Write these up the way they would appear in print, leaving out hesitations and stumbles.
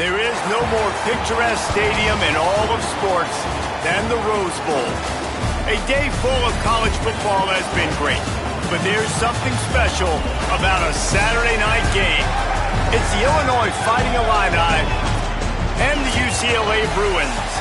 There is no more picturesque stadium in all of sports than the Rose Bowl. A day full of college football has been great, but there's something special about a Saturday night game. It's the Illinois Fighting Illini and the UCLA Bruins.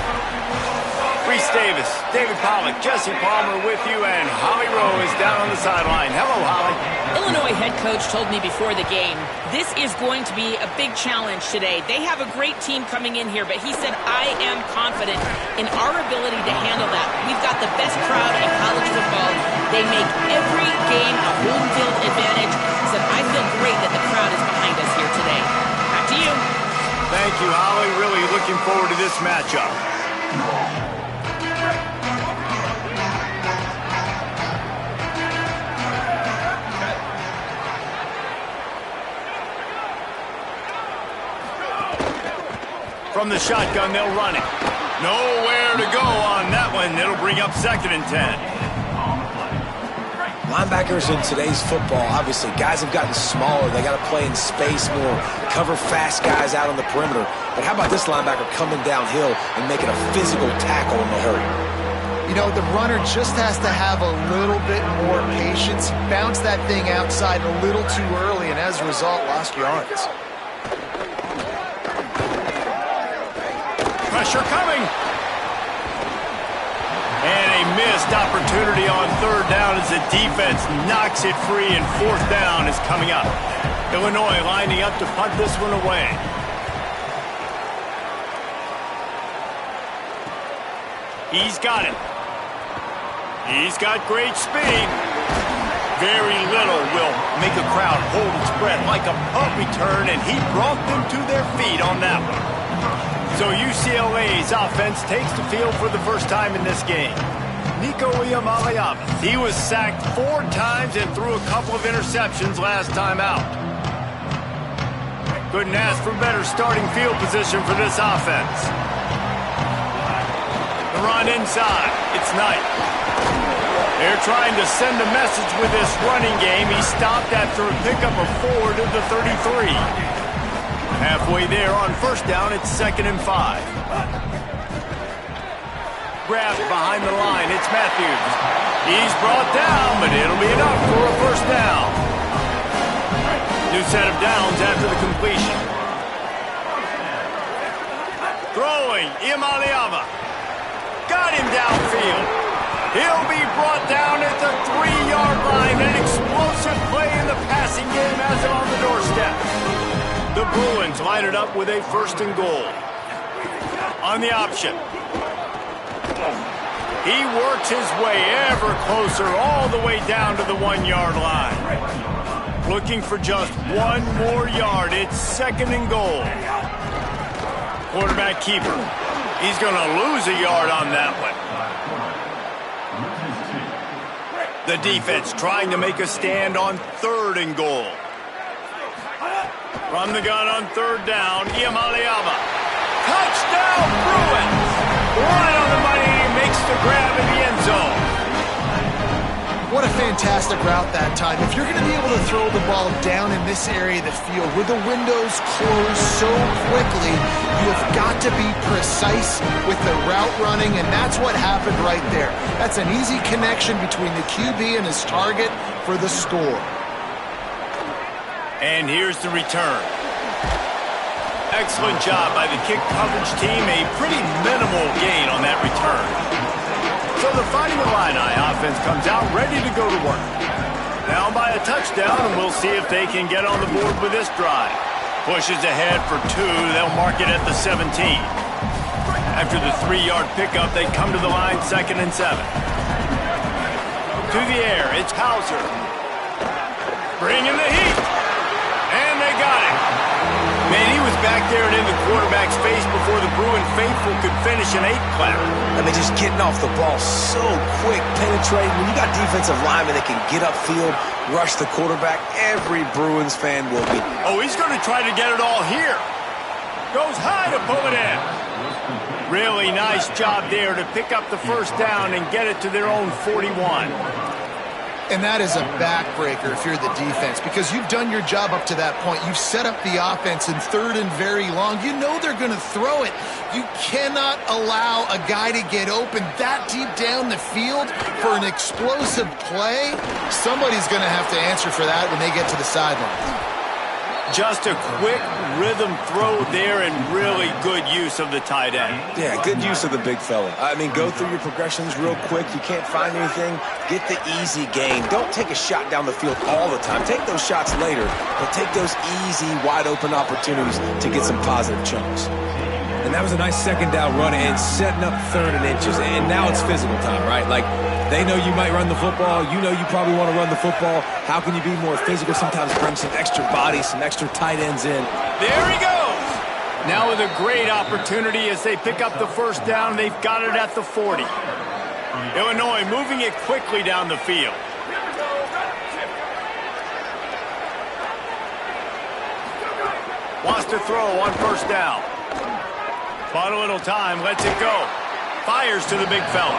Reese Davis, David Pollack, Jesse Palmer with you, and Holly Rowe is down on the sideline. Hello, Holly. Illinois head coach told me before the game, this is going to be a big challenge today. They have a great team coming in here, but he said, I am confident in our ability to handle that. We've got the best crowd in college football. They make every game a home field advantage. He said, I feel great that the crowd is behind us here today. Back to you. Thank you, Holly. Really looking forward to this matchup. From the shotgun, they'll run it. Nowhere to go on that one. It'll bring up 2nd and 10. Linebackers in today's football, obviously, guys have gotten smaller. They got to play in space more, cover fast guys out on the perimeter. But how about this linebacker coming downhill and making a physical tackle in the hurry? You know, the runner just has to have a little bit more patience. Bounce that thing outside a little too early, and as a result, lost yards. Pressure coming. And a missed opportunity on 3rd down as the defense knocks it free, and 4th down is coming up. Illinois lining up to punt this one away. He's got it. He's got great speed. Very little will make a crowd hold its breath like a punt return, and he brought them to their feet on that one. So UCLA's offense takes the field for the first time in this game. Nico Iamaleava. He was sacked 4 times and threw a couple of interceptions last time out. Couldn't ask for better starting field position for this offense. The run inside. It's Knight. They're trying to send a message with this running game. He stopped after a pickup of 4 to the 33. Halfway there on 1st down, it's 2nd and 5. Grabbed behind the line, it's Matthews. He's brought down, but it'll be enough for a 1st down. New set of downs after the completion. Throwing, Iamaleava. Got him downfield. He'll be brought down at the 3-yard line. An explosive play in the passing game has him on the doorstep. The Bruins line it up with a 1st and goal. On the option. He works his way ever closer all the way down to the 1-yard line. Looking for just 1 more yard. It's 2nd and goal. Quarterback keeper. He's going to lose a yard on that one. The defense trying to make a stand on 3rd and goal. From the gun on 3rd down, Iamaleava. Touchdown, Bruins! Right on the money, he makes the grab in the end zone. What a fantastic route that time. If you're going to be able to throw the ball down in this area of the field with the windows closed so quickly, you've got to be precise with the route running, and that's what happened right there. That's an easy connection between the QB and his target for the score. And here's the return. Excellent job by the kick coverage team. A pretty minimal gain on that return. So the Fighting Illini offense comes out ready to go to work. Down by a touchdown, and we'll see if they can get on the board with this drive. Pushes ahead for 2. They'll mark it at the 17. After the 3-yard pickup, they come to the line 2nd and 7. To the air, it's Hauser. Bringing the heat. And they got it. Man, he was back there and in the quarterback's face before the Bruin faithful could finish an 8-clap. I mean, just getting off the ball so quick, penetrating. When you got defensive linemen that can get upfield, rush the quarterback, every Bruins fan will be. Oh, he's going to try to get it all here. Goes high to pull it in. Really nice job there to pick up the 1st down and get it to their own 41. And that is a backbreaker if you're the defense, because you've done your job up to that point. You've set up the offense in third and very long. You know they're going to throw it. You cannot allow a guy to get open that deep down the field for an explosive play. Somebody's going to have to answer for that when they get to the sideline. Just a quick rhythm throw there and really good use of the tight end. Yeah, good use of the big fella. I mean, go through your progressions real quick. You can't find anything, get the easy gain. Don't take a shot down the field all the time. Take those shots later, but take those easy, wide-open opportunities to get some positive chunks. And that was a nice second down run and setting up third and inches. And now it's physical time, right? Like, they know you might run the football. You know you probably want to run the football. How can you be more physical? Sometimes bring some extra bodies, some extra tight ends in. There he goes. Now with a great opportunity as they pick up the first down. They've got it at the 40. Illinois moving it quickly down the field. Wants to throw on first down. Bought a little time, lets it go. Fires to the big fella.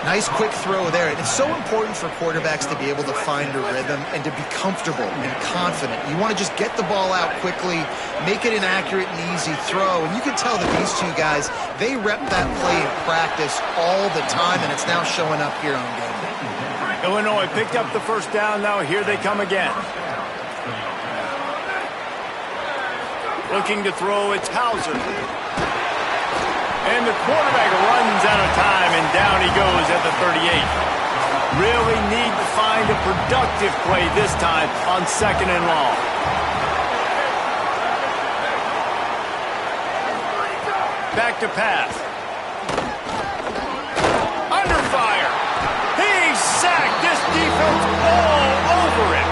Nice quick throw there. And it's so important for quarterbacks to be able to find a rhythm and to be comfortable and confident. You want to just get the ball out quickly, make it an accurate and easy throw. And you can tell that these two guys, they rep that play in practice all the time, and it's now showing up here on game day. Illinois picked up the first down. Now here they come again. Looking to throw, it's Hauser. And the quarterback runs out of time, and down he goes at the 38. Really need to find a productive play this time on second and long. Back to pass. Under fire. He's sacked. This defense all over him.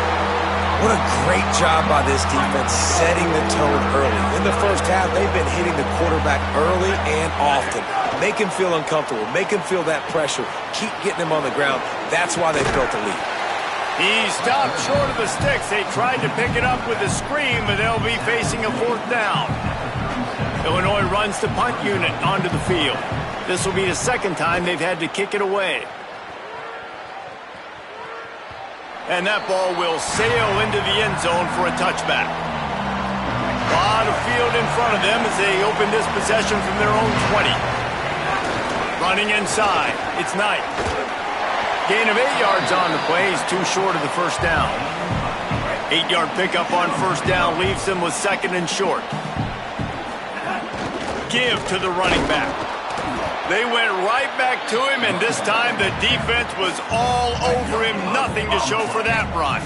What a great job by this defense setting the tone early. In the first half, they've been hitting the quarterback early and often. Make him feel uncomfortable. Make him feel that pressure. Keep getting him on the ground. That's why they've built a lead. He stopped short of the sticks. They tried to pick it up with a screen, but they'll be facing a fourth down. Illinois runs the punt unit onto the field. This will be the second time they've had to kick it away. And that ball will sail into the end zone for a touchback. A lot of field in front of them as they open this possession from their own 20. Running inside, it's Knight. Gain of 8 yards on the play. He's too short of the first down. 8-yard pickup on first down leaves them with second and short. Give to the running back. They went right back to him, and this time the defense was all over him. Nothing to show for that run.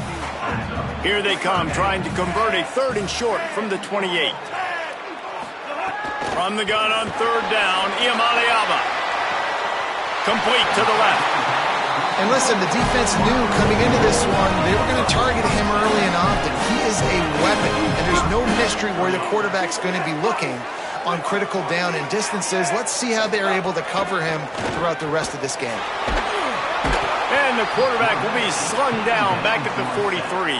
Here they come, trying to convert a third and short from the 28. From the gun on third down, Iamaleava. Complete to the left. And listen, the defense knew coming into this one, they were going to target him early and often. He is a weapon, and there's no mystery where the quarterback's going to be looking on critical down and distances. Let's see how they're able to cover him throughout the rest of this game. And the quarterback will be slung down back at the 43.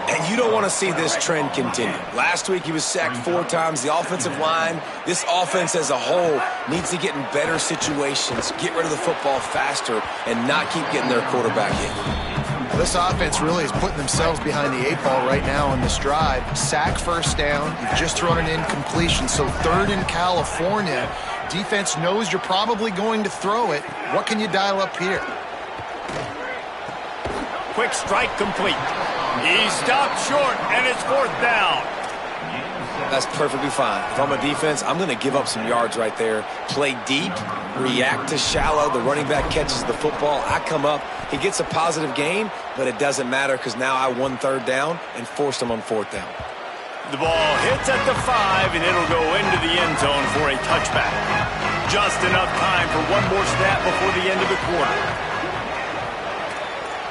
And you don't want to see this trend continue. Last week he was sacked 4 times. The offensive line, this offense as a whole, needs to get in better situations, get rid of the football faster, and not keep getting their quarterback hit. This offense really is putting themselves behind the 8 ball right now on this drive. Sack first down. You've just thrown an incompletion. So third in California. Defense knows you're probably going to throw it. What can you dial up here? Quick strike complete. He stopped short, and it's fourth down. That's perfectly fine. If I'm a defense, I'm going to give up some yards right there. Play deep, react to shallow. The running back catches the football. I come up. He gets a positive gain, but it doesn't matter because now I won third down and forced him on fourth down. The ball hits at the 5, and it'll go into the end zone for a touchback. Just enough time for one more snap before the end of the quarter.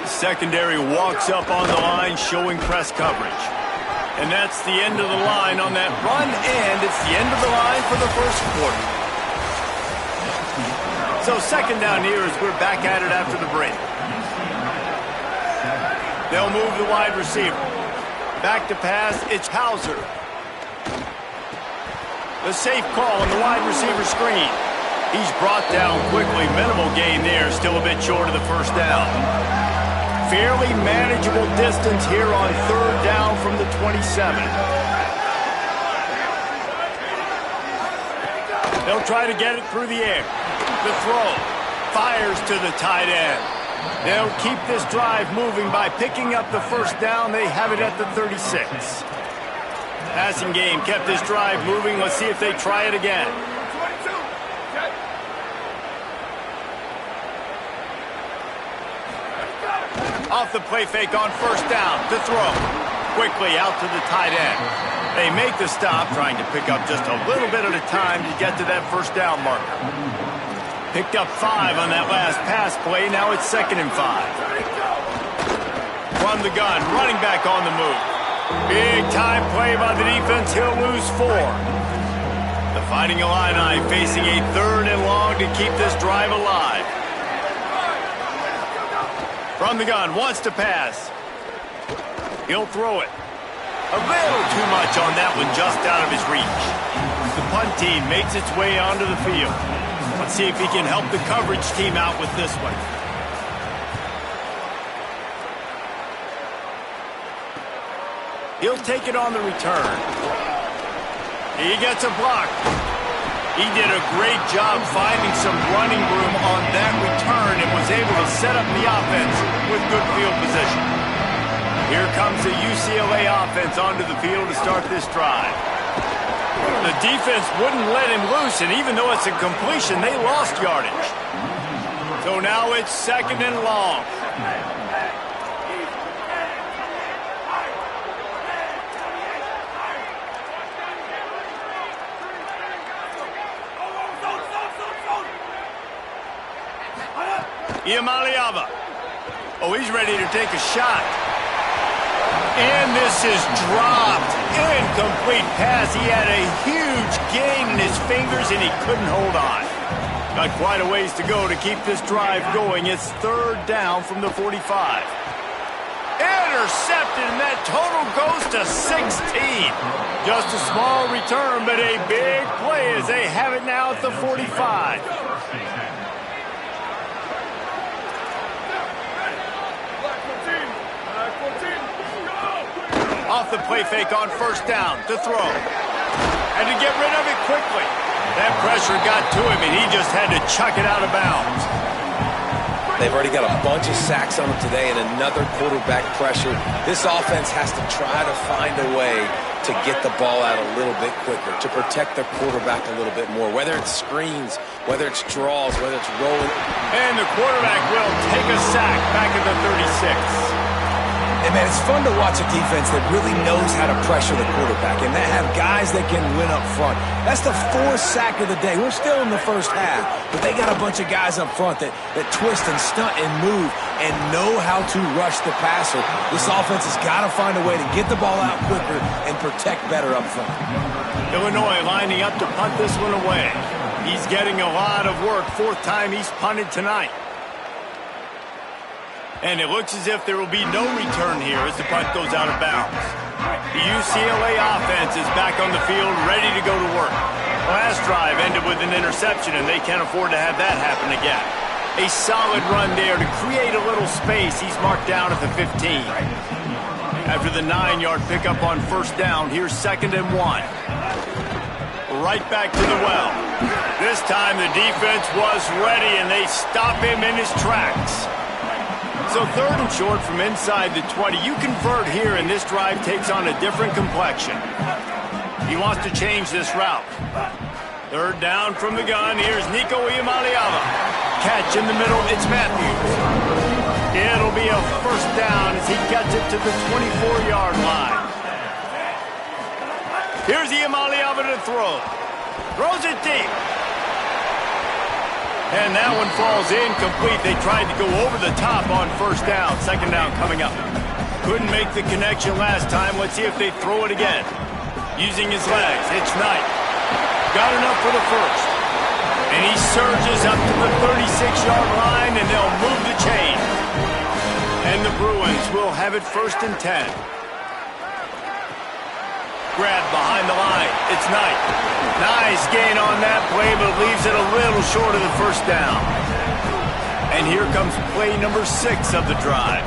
The secondary walks up on the line, showing press coverage. And that's the end of the line on that run, and it's the end of the line for the first quarter. So second down here as we're back at it after the break. They'll move the wide receiver. Back to pass, it's Hauser. The safe call on the wide receiver screen. He's brought down quickly. Minimal gain there, still a bit short of the first down. Fairly manageable distance here on 3rd down from the 27. They'll try to get it through the air. The throw fires to the tight end. They'll keep this drive moving by picking up the 1st down. They have it at the 36. Passing game kept this drive moving. Let's see if they try it again. Off the play fake on 1st down to throw. Quickly out to the tight end. They make the stop, trying to pick up just a little bit at a time to get to that 1st down marker. Picked up 5 on that last pass play. Now it's 2nd and 5. From the gun, running back on the move. Big time play by the defense. He'll lose 4. The Fighting Illini facing a 3rd and long to keep this drive alive. From the gun, wants to pass. He'll throw it. A little too much on that one, just out of his reach. The punt team makes its way onto the field. Let's see if he can help the coverage team out with this one. He'll take it on the return. He gets a block. He did a great job finding some running room on that return and was able to set up the offense with good field position. Here comes the UCLA offense onto the field to start this drive. The defense wouldn't let him loose, and even though it's a completion, they lost yardage. So now it's 2nd and long. Iamaleava. Oh, he's ready to take a shot. And this is dropped. Incomplete pass. He had a huge gain in his fingers, and he couldn't hold on. Got quite a ways to go to keep this drive going. It's 3rd down from the 45. Intercepted, and that total goes to 16. Just a small return, but a big play as they have it now at the 45. Off the play fake on 1st down to throw. And to get rid of it quickly. That pressure got to him, and he just had to chuck it out of bounds. They've already got a bunch of sacks on them today and another quarterback pressure. This offense has to try to find a way to get the ball out a little bit quicker, to protect the quarterback a little bit more, whether it's screens, whether it's draws, whether it's rolling. And the quarterback will take a sack back at the 36. And, man, it's fun to watch a defense that really knows how to pressure the quarterback and that have guys that can win up front. That's the 4th sack of the day. We're still in the 1st half, but they got a bunch of guys up front that twist and stunt and move and know how to rush the passer. This offense has got to find a way to get the ball out quicker and protect better up front. Illinois lining up to punt this one away. He's getting a lot of work. 4th time he's punted tonight. And it looks as if there will be no return here as the punt goes out of bounds. The UCLA offense is back on the field, ready to go to work. Last drive ended with an interception, and they can't afford to have that happen again. A solid run there to create a little space. He's marked down at the 15. After the 9-yard pickup on 1st down, here's 2nd and 1. Right back to the well. This time the defense was ready, and they stop him in his tracks. So 3rd and short from inside the 20. You convert here, and this drive takes on a different complexion. He wants to change this route. 3rd down from the gun. Here's Nico Iamaleava. Catch in the middle. It's Matthews. It'll be a 1st down as he gets it to the 24-yard line. Here's Iamaleava to throw. Throws it deep. And that one falls incomplete. They tried to go over the top on 1st down. 2nd down coming up. Couldn't make the connection last time. Let's see if they throw it again. Using his legs. It's Knight. Got enough for the 1st. And he surges up to the 36-yard line, and they'll move the chain. And the Bruins will have it 1st and 10. Grab behind the line. It's Knight. Nice gain on that play, but leaves it a little short of the 1st down. And here comes play number 6 of the drive.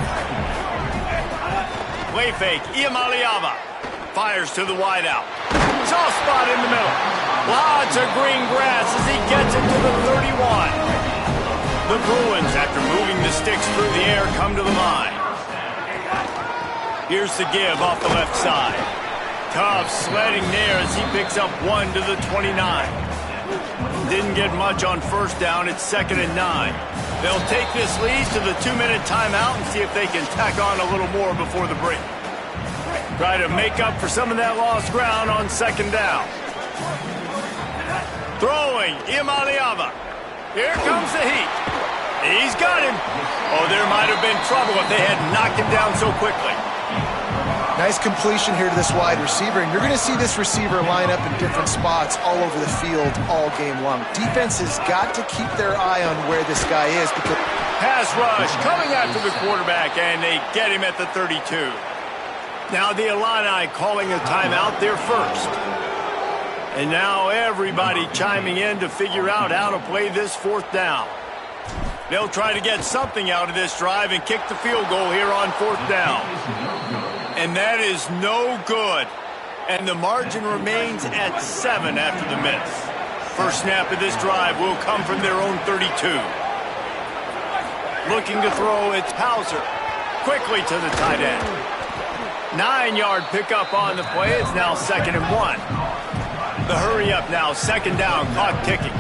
Play fake, Iamaleava fires to the wideout. Soft spot in the middle. Lots of green grass as he gets it to the 31. The Bruins, after moving the sticks through the air, come to the line. Here's the give off the left side. Tough sledding there as he picks up 1 to the 29. Didn't get much on first down. It's 2nd and 9. They'll take this lead to the 2-minute timeout and see if they can tack on a little more before the break. Try to make up for some of that lost ground on 2nd down. Throwing, Iamaleava. Here comes the heat. He's got him. Oh, there might have been trouble if they had knocked him down so quickly. Nice completion here to this wide receiver, and you're going to see this receiver line up in different spots all over the field all game long. Defense has got to keep their eye on where this guy is. Because pass rush coming after the quarterback, and they get him at the 32. Now the Illini calling a timeout there first. And now everybody chiming in to figure out how to play this 4th down. They'll try to get something out of this drive and kick the field goal here on 4th down. And that is no good. And the margin remains at 7 after the miss. First snap of this drive will come from their own 32. Looking to throw, it's Hauser. Quickly to the tight end. 9-yard pickup on the play. It's now 2nd and 1. The hurry up now, 2nd down, clock ticking.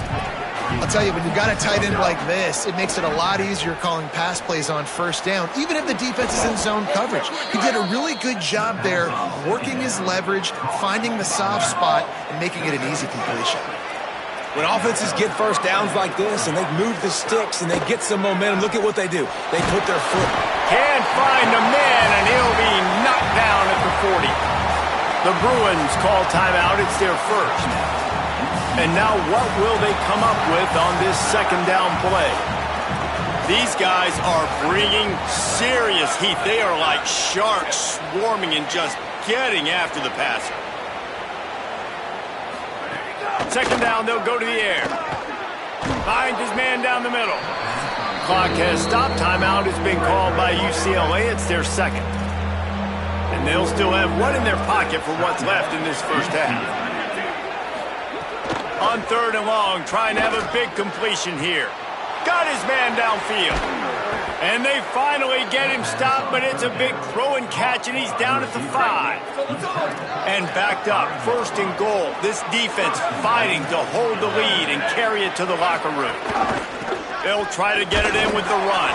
I'll tell you, when you've got a tight end like this, it makes it a lot easier calling pass plays on first down, even if the defense is in zone coverage. He did a really good job there, working his leverage, finding the soft spot, and making it an easy completion. When offenses get first downs like this and they move the sticks and they get some momentum, look at what they do. They put their foot. Can't find the man, and he'll be knocked down at the 40. The Bruins call timeout. It's their first. And now what will they come up with on this 2nd down play? These guys are bringing serious heat. They are like sharks swarming and just getting after the passer. 2nd down, they'll go to the air. Finds his man down the middle. Clock has stopped. Timeout has been called by UCLA. It's their 2nd. And they'll still have one in their pocket for what's left in this first half. On 3rd and long, trying to have a big completion here. Got his man downfield. And they finally get him stopped, but it's a big throw and catch, and he's down at the 5. And backed up, 1st and goal. This defense fighting to hold the lead and carry it to the locker room. They'll try to get it in with the run.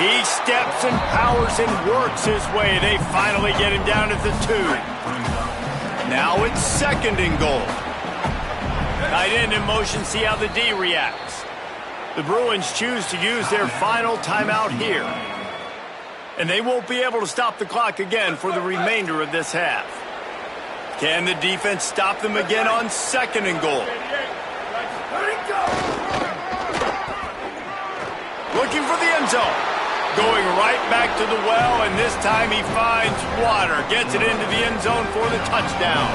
He steps and powers and works his way. They finally get him down at the 2. Now it's 2nd and goal. Tight end in motion, see how the D reacts. The Bruins choose to use their final timeout here. And they won't be able to stop the clock again for the remainder of this half. Can the defense stop them again on 2nd and goal? Looking for the end zone. Going right back to the well, and this time he finds water. Gets it into the end zone for the touchdown.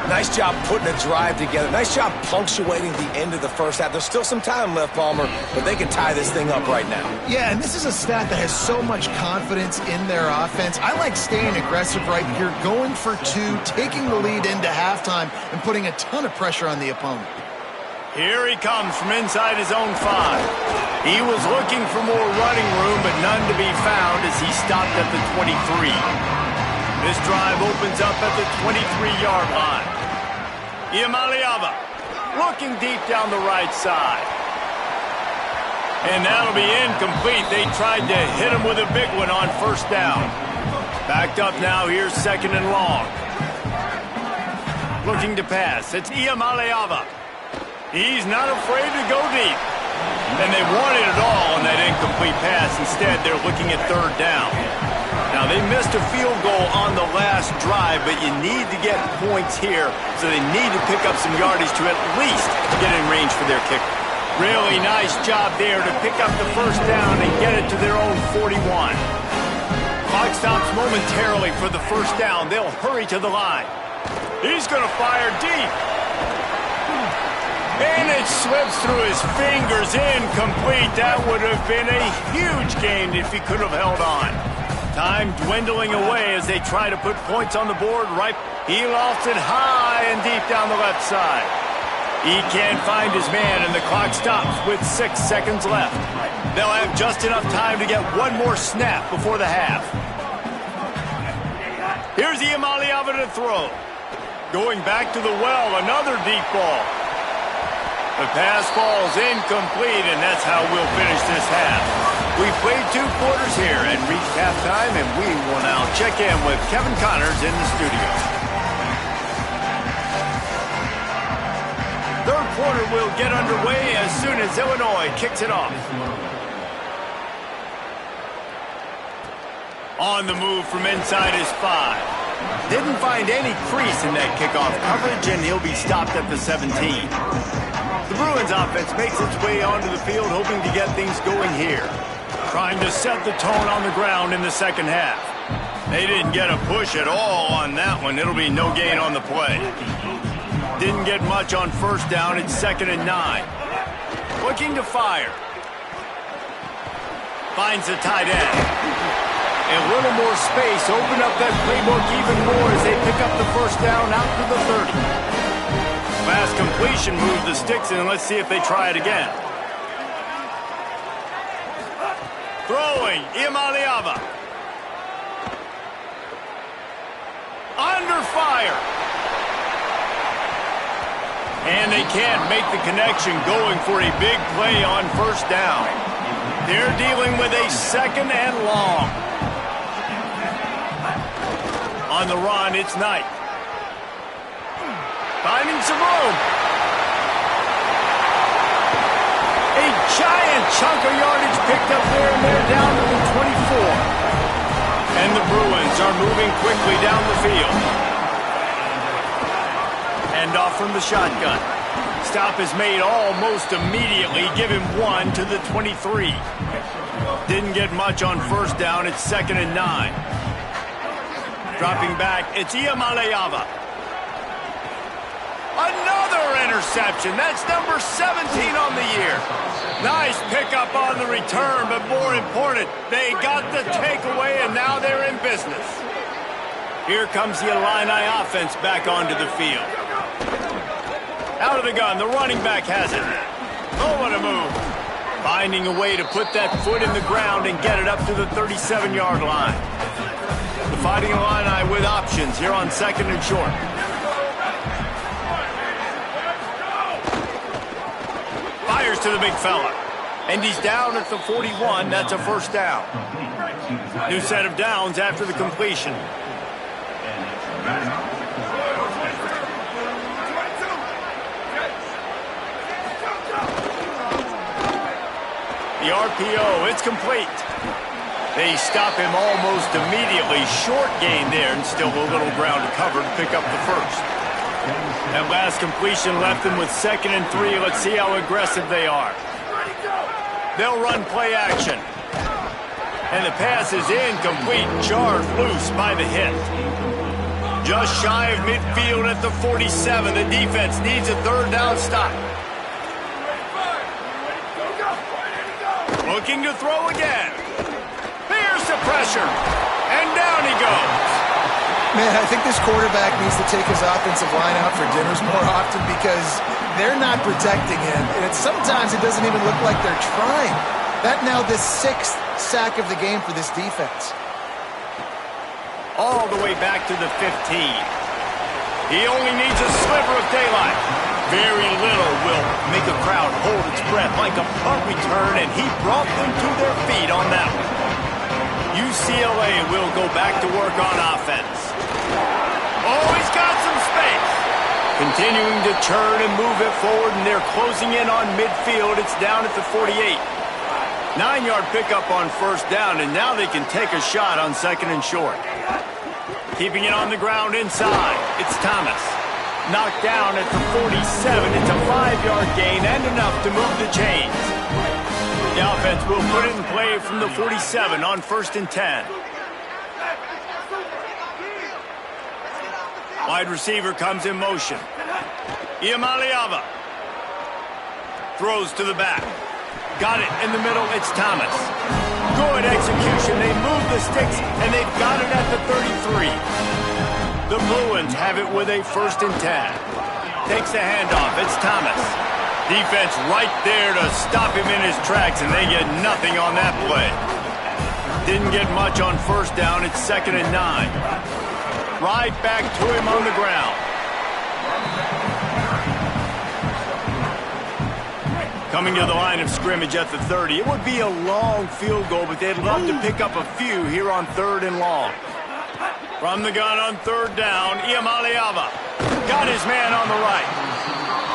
Nice job putting a drive together. Nice job punctuating the end of the first half. There's still some time left, Palmer, but they can tie this thing up right now. Yeah, and this is a stat that has so much confidence in their offense. I like staying aggressive right here, going for 2, taking the lead into halftime, and putting a ton of pressure on the opponent. Here he comes from inside his own 5. He was looking for more running room, but none to be found as he stopped at the 23. This drive opens up at the 23-yard line. Iamaleava looking deep down the right side. And that'll be incomplete. They tried to hit him with a big one on 1st down. Backed up now, here's 2nd and long. Looking to pass, it's Iamaleava. He's not afraid to go deep. And they wanted it all on that incomplete pass. Instead, they're looking at 3rd down. Now, they missed a field goal on the last drive, but you need to get points here, so they need to pick up some yardage to at least get in range for their kicker. Really nice job there to pick up the 1st down and get it to their own 41. Clock stops momentarily for the 1st down. They'll hurry to the line. He's going to fire deep. And it slips through his fingers, incomplete. That would have been a huge gain if he could have held on. Time dwindling away as they try to put points on the board. He lost it high and deep down the left side. He can't find his man, and the clock stops with 6 seconds left. They'll have just enough time to get one more snap before the half. Here's Iamaleava to throw. Going back to the well, another deep ball. The pass falls incomplete, and that's how we'll finish this half. We've played 2 quarters here and reached halftime, and we will now check in with Kevin Connors in the studio. Third quarter will get underway as soon as Illinois kicks it off. On the move from inside his 5. Didn't find any crease in that kickoff coverage, and he'll be stopped at the 17. The Bruins offense makes its way onto the field, hoping to get things going here. Trying to set the tone on the ground in the second half. They didn't get a push at all on that one. It'll be no gain on the play. Didn't get much on first down. It's 2nd and 9. Looking to fire. Finds the tight end. A little more space. Open up that playbook even more as they pick up the first down out to the 30. Last completion moved the sticks in. Let's see if they try it again. Throwing, Iamaleava. Under fire. And they can't make the connection, going for a big play on first down. They're dealing with a 2nd and long. On the run, it's Knight. Finding some room. A giant chunk of yardage picked up there, and they're down to the 24. And the Bruins are moving quickly down the field. Hand off from the shotgun. Stop is made almost immediately. Give him 1 to the 23. Didn't get much on first down. It's 2nd and 9. Dropping back, it's Iamaleava. Another interception. That's number 17 on the year. Nice pickup on the return, but more important, they got the takeaway, and now they're in business. Here comes the Illini offense back onto the field. Out of the gun, the running back has it. Oh, what a move. Finding a way to put that foot in the ground and get it up to the 37-yard line. The Fighting Illini with options here on 2nd and short. Fires to the big fella. And he's down at the 41. That's a first down. New set of downs after the completion. The RPO, it's complete. They stop him almost immediately. Short gain there, and still a little ground to cover to pick up the first. That last completion left them with 2nd and 3. Let's see how aggressive they are. They'll run play action. And the pass is incomplete, jarred loose by the hit. Just shy of midfield at the 47. The defense needs a 3rd down stop. Looking to throw again. Here's the pressure. And down he goes. Man, I think this quarterback needs to take his offensive line out for dinners more often because they're not protecting him. And sometimes it doesn't even look like they're trying. That now the 6th sack of the game for this defense. All the way back to the 15. He only needs a sliver of daylight. Very little will make a crowd hold its breath like a punt return, and he brought them to their feet on that one. UCLA will go back to work on offense. Oh, he's got some space. Continuing to churn and move it forward, and they're closing in on midfield. It's down at the 48. 9-yard pickup on first down, and now they can take a shot on 2nd and short. Keeping it on the ground inside. It's Thomas. Knocked down at the 47. It's a 5-yard gain and enough to move the chains. The offense will put it in play from the 47 on 1st and 10. Wide receiver comes in motion. Iamaleava. Throws to the back. Got it in the middle. It's Thomas. Good execution. They move the sticks, and they've got it at the 33. The Bruins have it with a 1st and 10. Takes the handoff. It's Thomas. Defense right there to stop him in his tracks, and they get nothing on that play. Didn't get much on 1st down. It's 2nd and 9. Right back to him on the ground. Coming to the line of scrimmage at the 30. It would be a long field goal, but they'd love to pick up a few here on 3rd and long. From the gun on 3rd down, Iamaleava got his man on the right.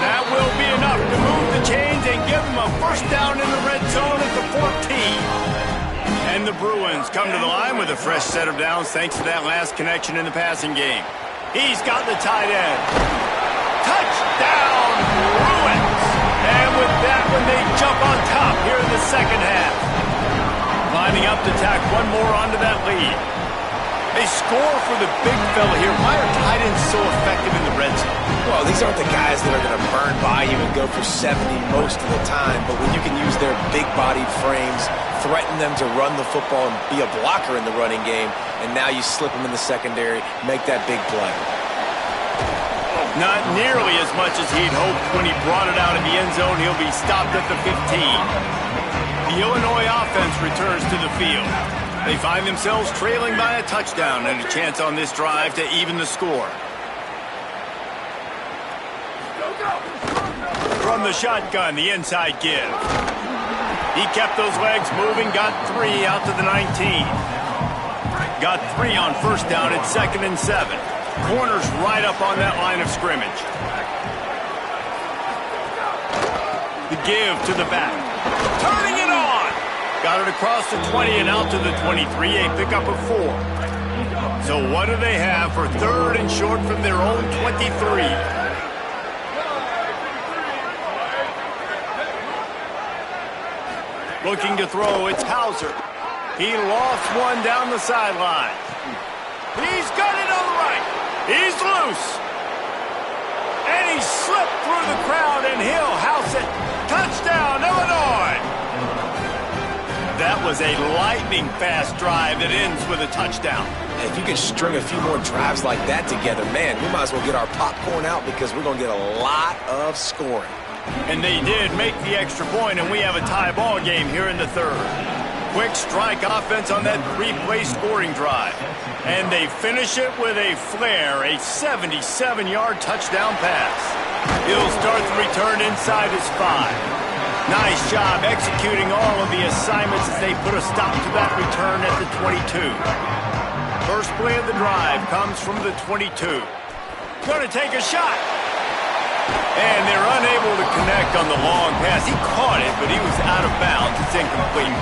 That will be enough to move the chains and give him a 1st down in the red zone at the 14. And the Bruins come to the line with a fresh set of downs thanks to that last connection in the passing game. He's got the tight end. Touchdown, Bruins! And with that one, they jump on top here in the 2nd half. Lining up to tack one more onto that lead. They score for the big fella here. Why are tight ends so effective in the red zone? Well, these aren't the guys that are going to burn by you and go for 70 most of the time, but when you can use their big-bodied frames, threaten them to run the football and be a blocker in the running game, and now you slip them in the secondary, make that big play. Not nearly as much as he'd hoped when he brought it out of the end zone. He'll be stopped at the 15. The Illinois offense returns to the field. They find themselves trailing by a touchdown and a chance on this drive to even the score. From the shotgun, the inside give. He kept those legs moving, got 3 out to the 19. Got 3 on 1st down at 2nd and 7. Corners right up on that line of scrimmage. The give to the back. Turning it on! Got it across the 20 and out to the 23, a pickup of 4. So what do they have for 3rd and short from their own 23? Looking to throw, it's Hauser. He lofts one down the sideline. He's got it on the right. He's loose. And he slipped through the crowd, and he'll house it. Touchdown, Illinois! That was a lightning-fast drive that ends with a touchdown. If you can string a few more drives like that together, man, we might as well get our popcorn out because we're going to get a lot of scoring. And they did make the extra point, and we have a tie ball game here in the 3rd. Quick strike offense on that 3-play scoring drive. And they finish it with a flare, a 77-yard touchdown pass. He'll start the return inside his 5. Nice job executing all of the assignments as they put a stop to that return at the 22. First play of the drive comes from the 22. Going to take a shot. And they're unable to connect on the long pass. He caught it, but he was out of bounds. It's incomplete.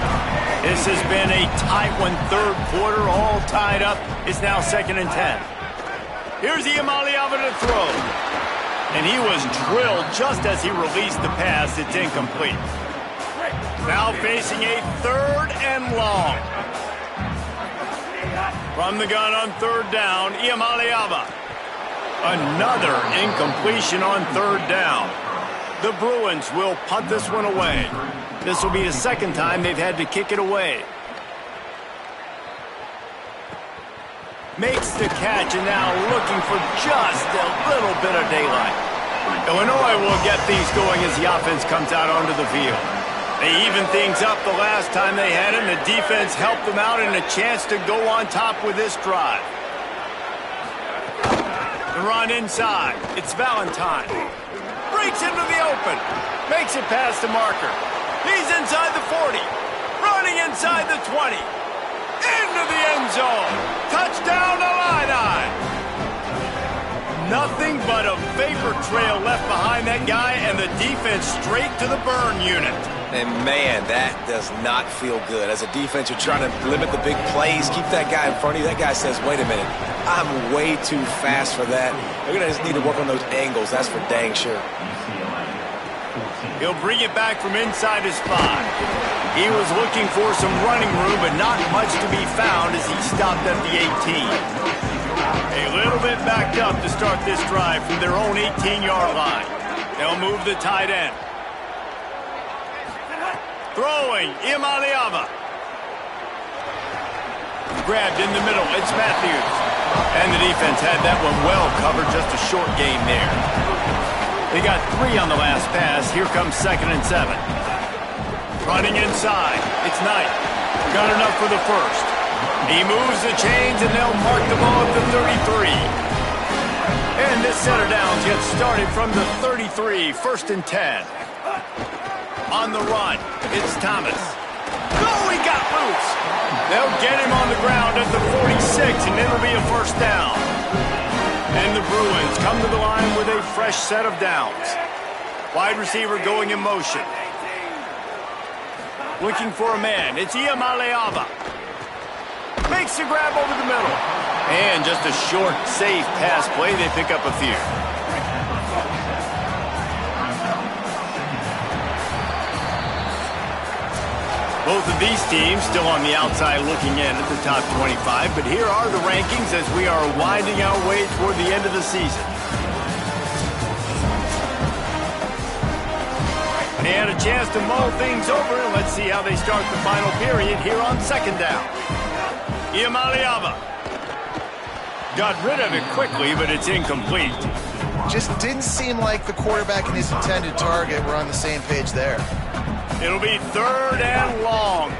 This has been a tight one, 3rd quarter, all tied up. It's now 2nd and 10. Here's Iamaleava to throw. And he was drilled just as he released the pass. It's incomplete. Now facing a 3rd and long. From the gun on 3rd down, Iamaleava. Another incompletion on 3rd down. The Bruins will punt this one away. This will be the 2nd time they've had to kick it away. Makes the catch and now looking for just a little bit of daylight. Illinois will get things going as the offense comes out onto the field. They even things up the last time they had it, and the defense helped them out and a chance to go on top with this drive. The run inside. It's Valentine. Breaks into the open. Makes it past the marker. He's inside the 40. Running inside the 20. Into the end zone. Touchdown, Illini. Nothing but a vapor trail left behind that guy, and the defense straight to the burn unit. And, man, that does not feel good. As a defense, you're trying to limit the big plays, keep that guy in front of you. That guy says, wait a minute, I'm way too fast for that. They're going to just need to work on those angles. That's for dang sure. He'll bring it back from inside his 5. He was looking for some running room, but not much to be found as he stopped at the 18. A little bit backed up to start this drive from their own 18-yard line. They'll move the tight end. Throwing, Iamaleava. Grabbed in the middle, it's Matthews. And the defense had that one well covered, just a short game there. They got 3 on the last pass. Here comes 2nd and 7. Running inside, it's Knight. Got enough for the first. He moves the chains, and they'll mark the ball at the 33. And this set of downs gets started from the 33, 1st and 10. On the run, it's Thomas. Oh, he got loose. They'll get him on the ground at the 46, and it'll be a 1st down. And the Bruins come to the line with a fresh set of downs. Wide receiver going in motion. Looking for a man. It's Iamaleava. Makes the grab over the middle. And just a short, safe pass play. They pick up a few. Both of these teams still on the outside looking in at the top 25, but here are the rankings as we are winding our way toward the end of the season. They had a chance to mull things over, and let's see how they start the final period here on 2nd down. Iamaleava. Got rid of it quickly, but it's incomplete. Just didn't seem like the quarterback and his intended target were on the same page there. It'll be 3rd and long.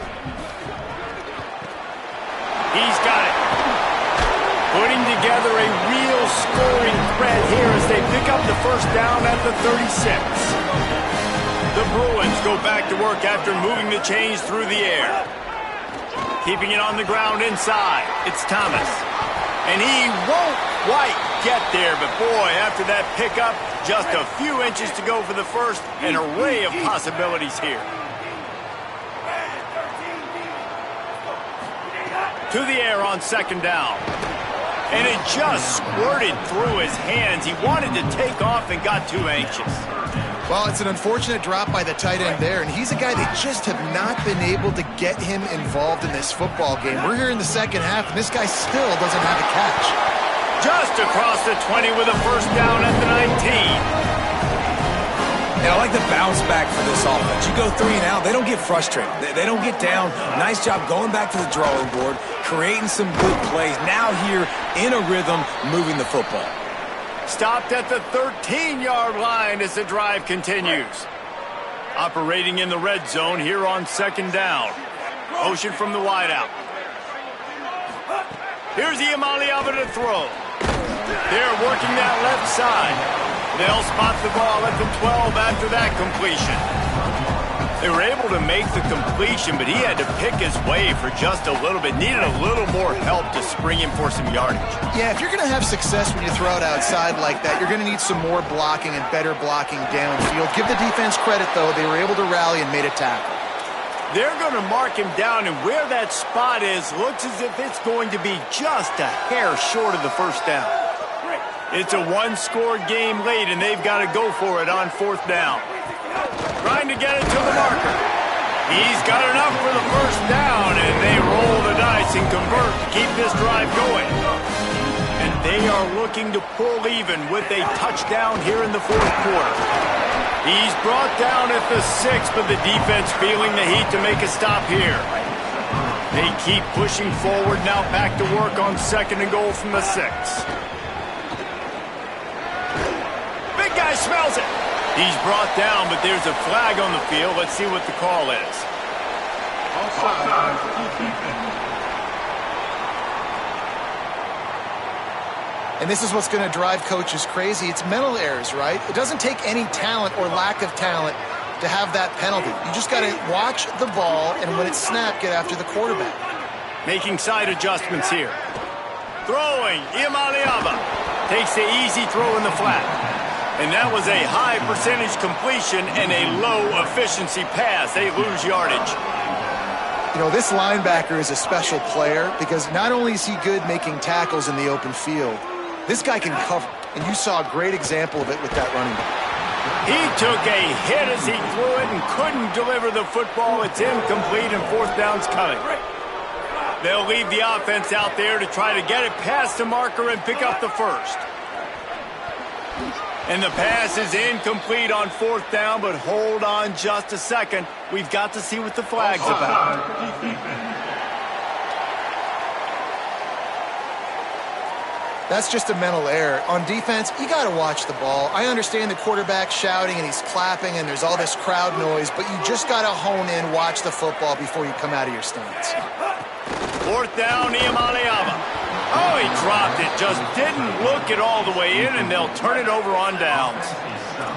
He's got it. Putting together a real scoring threat here as they pick up the 1st down at the 36. The Bruins go back to work after moving the chains through the air. Keeping it on the ground inside. It's Thomas. And he won't quite get there, but boy, after that pickup, just a few inches to go for the first. An array of possibilities here. To the air on 2nd down. And it just squirted through his hands. He wanted to take off and got too anxious. Well, it's an unfortunate drop by the tight end there, and he's a guy that just have not been able to get him involved in this football game. We're here in the 2nd half, and this guy still doesn't have a catch. Just across the 20 with a 1st down at the 19. And I like the bounce back for this offense. You go 3 and out, they don't get frustrated. They don't get down. Nice job going back to the drawing board, creating some good plays. Now here in a rhythm, moving the football. Stopped at the 13-yard line as the drive continues. Operating in the red zone here on 2nd down. Motion from the wideout. Here's Iamaleava to throw. They're working that left side. They'll spot the ball at the 12 after that completion. They were able to make the completion, but he had to pick his way for just a little bit. Needed a little more help to spring him for some yardage. Yeah, if you're going to have success when you throw it outside like that, you're going to need some more blocking and better blocking downfield. Give the defense credit, though. They were able to rally and made a tackle. They're going to mark him down, and where that spot is looks as if it's going to be just a hair short of the 1st down. It's a 1-score game late, and they've got to go for it on 4th down. Trying to get it to the marker. He's got enough for the 1st down, and they roll the dice and convert to keep this drive going. And they are looking to pull even with a touchdown here in the 4th quarter. He's brought down at the 6, but the defense feeling the heat to make a stop here. They keep pushing forward, now back to work on 2nd and goal from the 6. Big guy smells it. He's brought down, but there's a flag on the field. Let's see what the call is. And this is what's going to drive coaches crazy. It's mental errors, right? It doesn't take any talent or lack of talent to have that penalty. You just got to watch the ball, and when it's snapped, get after the quarterback. Making side adjustments here. Throwing, Iamaleava takes the easy throw in the flat. And that was a high percentage completion and a low efficiency pass. They lose yardage. You know, this linebacker is a special player because not only is he good making tackles in the open field, this guy can cover. And you saw a great example of it with that running back. He took a hit as he threw it and couldn't deliver the football. It's incomplete and 4th down's coming. They'll leave the offense out there to try to get it past the marker and pick up the 1st. And the pass is incomplete on 4th down, but hold on just a second. We've got to see what the flag's about. That's just a mental error. On defense, you got to watch the ball. I understand the quarterback shouting and he's clapping and there's all this crowd noise, but you just got to hone in, watch the football before you come out of your stance. 4th down, Iamaleava. Oh, he dropped it. Just didn't look it all the way in, and they'll turn it over on downs.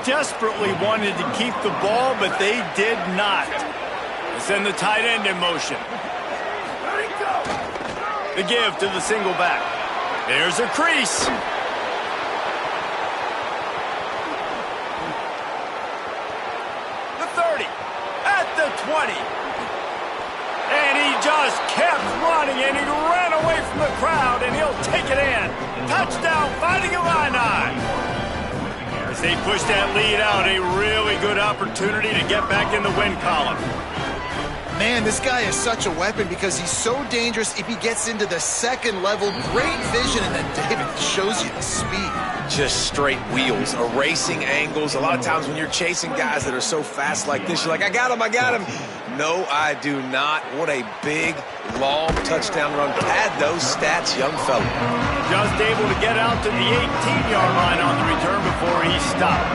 Desperately wanted to keep the ball, but they did not. They send the tight end in motion. The give to the single back. There's a crease. The 30. At the 20. And he just kept running, and he ran away from the crowd, and he'll take it in. Touchdown, Fighting Illini. As they push that lead out, a really good opportunity to get back in the win column. Man, this guy is such a weapon because he's so dangerous if he gets into the second level. Great vision, and then David shows you the speed. Just straight wheels, erasing angles. A lot of times when you're chasing guys that are so fast like this, you're like, I got him, I got him. No, I do not. What a big, long touchdown run. Pad those stats, young fella. Just able to get out to the 18-yard line on the return before he stopped.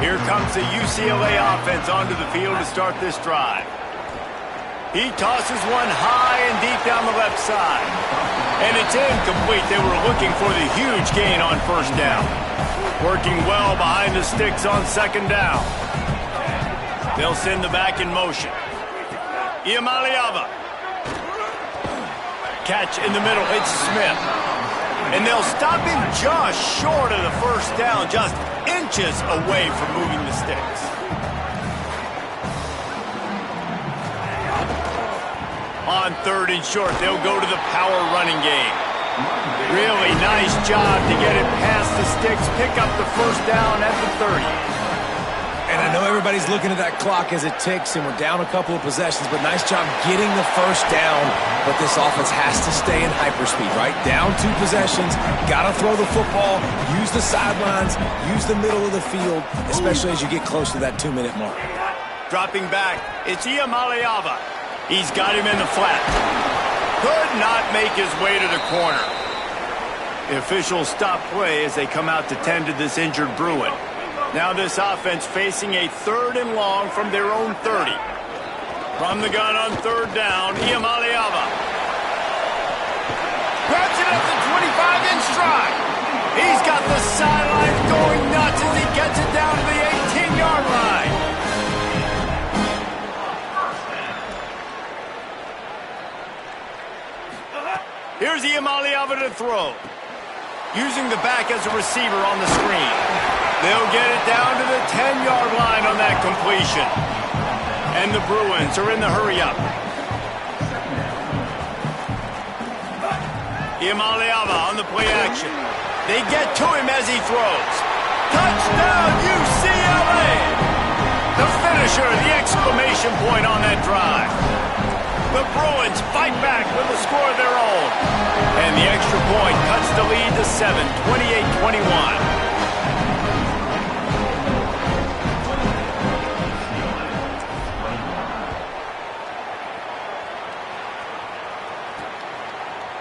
Here comes the UCLA offense onto the field to start this drive. He tosses one high and deep down the left side. And it's incomplete. They were looking for the huge gain on 1st down. Working well behind the sticks on 2nd down. They'll send the back in motion. Iamaleava. Catch in the middle. It's Smith. And they'll stop him just short of the 1st down, just inches away from moving the sticks. On 3rd and short, they'll go to the power running game. Really nice job to get it past the sticks, pick up the 1st down at the 30. And I know everybody's looking at that clock as it ticks, and we're down a couple of possessions, but nice job getting the 1st down. But this offense has to stay in hyperspeed, right? Down 2 possessions, got to throw the football, use the sidelines, use the middle of the field, especially as you get close to that 2-minute mark. Dropping back, it's Iamaleava. He's got him in the flat. Could not make his way to the corner. The officials stop play as they come out to tend to this injured Bruin. Now this offense facing a 3rd and long from their own 30. From the gun on 3rd down, Iamaleava. Grabs it at the 25 in stride. He's got the sidelines going nuts as he gets it down to the 18-yard line. Here's Iamaleava to throw. Using the back as a receiver on the screen. They'll get it down to the 10-yard line on that completion. And the Bruins are in the hurry-up. Iamaleava on the play action. They get to him as he throws. Touchdown, UCLA! The finisher, the exclamation point on that drive. The Bruins fight back with a score of their own. And the extra point cuts the lead to 7, 28-21.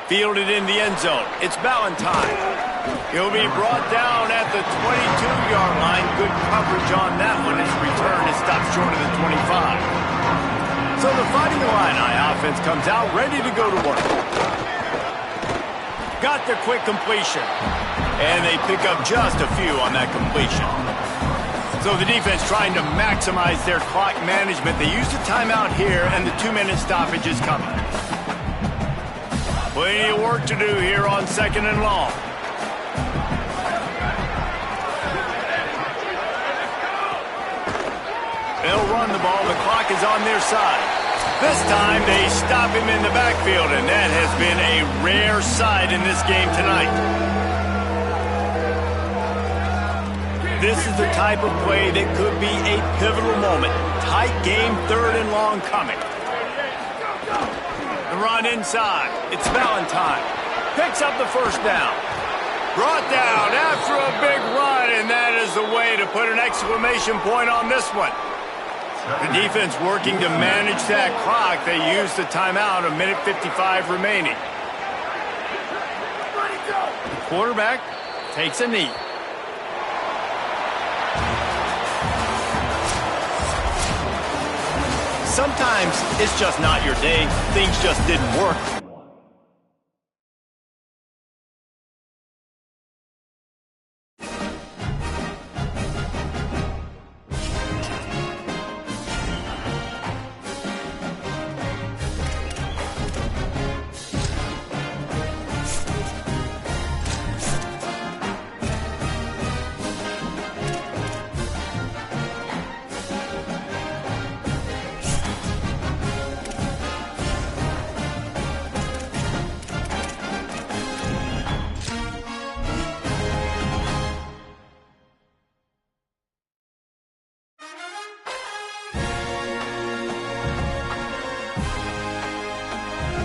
Fielded in the end zone. It's Valentine. He'll be brought down at the 22-yard line. Good coverage on that one. His return is stopped short of the 25. So the Fighting Illini offense comes out ready to go to work. Got the quick completion. And they pick up just a few on that completion. So the defense trying to maximize their clock management. They used a timeout here, and the 2-minute stoppage is coming. Plenty of work to do here on 2nd and long. They'll run the ball. The clock is on their side. This time they stop him in the backfield, and that has been a rare sight in this game tonight. This is the type of play that could be a pivotal moment. Tight game, 3rd and long coming. The run inside. It's Valentine. Picks up the 1st down. Brought down after a big run, and that is the way to put an exclamation point on this one. The defense working to manage that clock. They use the timeout, a minute 55 remaining. The quarterback takes a knee. Sometimes it's just not your day. Things just didn't work.